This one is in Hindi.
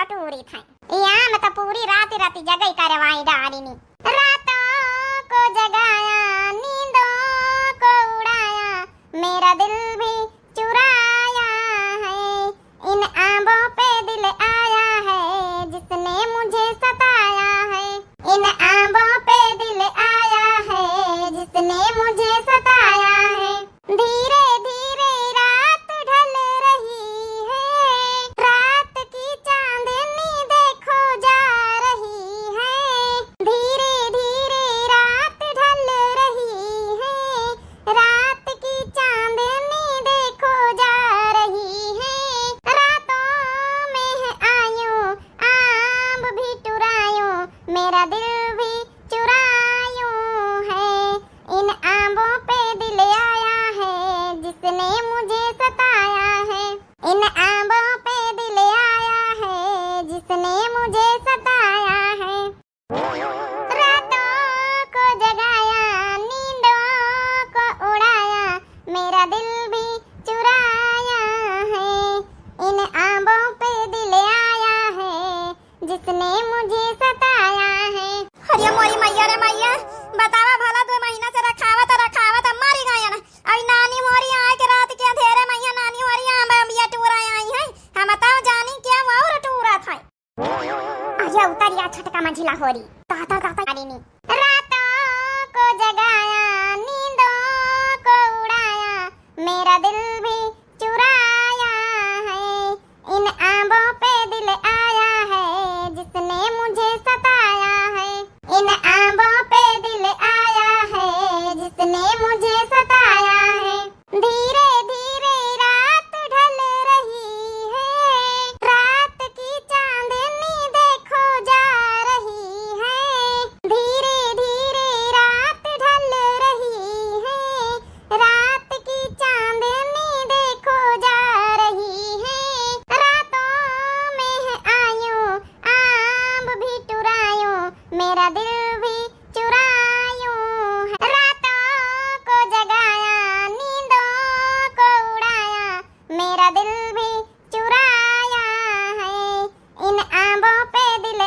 ठटूरी था यहाँ मैं तो पूरी रात राती जगई करवाई डाली नी। रातों को जगाया नींदों को उड़ाया मेरा दिल भी चुराया है। इन आंबों पे दिल आया है जिसने मुझे सताया है। इन आंबों पे दिल आया है जिसने मुझे सताया है। धीरे धीरे रात ढल रही है रात की चांदनी देखो जा रही है। धीरे धीरे रात ढल रही है रात की चांदनी देखो जा रही है। रातों में है आयूं आंब भी टुरायूं मेरा दिल भी चुरायूं है। इन आंबों पे दिल आया है जिसने मुझे सताया है। इन आंबों पे दिल आया है जिसने मुझे सताया है। रातों को जगाया नींदों को उड़ाया मेरा दिल भी चुराया है। इन आंबों पे दिल आया है जिसने मुझे सताया है। अरे मोरी मैया रे मैया बतावा भला 2 महीना से रखावत मरी गया ना। अभी नानी मोरी आए के रात के अंधेरे मैया नानी मोरी आंबिया टूरा आई है। हम बताओ जानी क्या और टूरा था। आया उतारिया छटका मंझिला होरी ताता ताता आनी नी। रातों को जगाया नींदों को उड़ाया मेरा दिल भी चुराया है। इन आंबों पे दिल आया है जिसने मुझे सताया है। इन आंबों पे दिल आया है जिसने मुझे सताया है। धीरे धीरे रात ढल रही है रात की चांदनी देखो जा रही है। धीरे धीरे रात ढल रही है रात की चांदनी देखो जा रही है। रातों में है आयूं आंब भी टुरायूं मेरा दिल भी चुरायूं है। रातों को जगाया नींदों को उड़ाया मेरा दिल भी चुराया है। इन आंबों पे दिल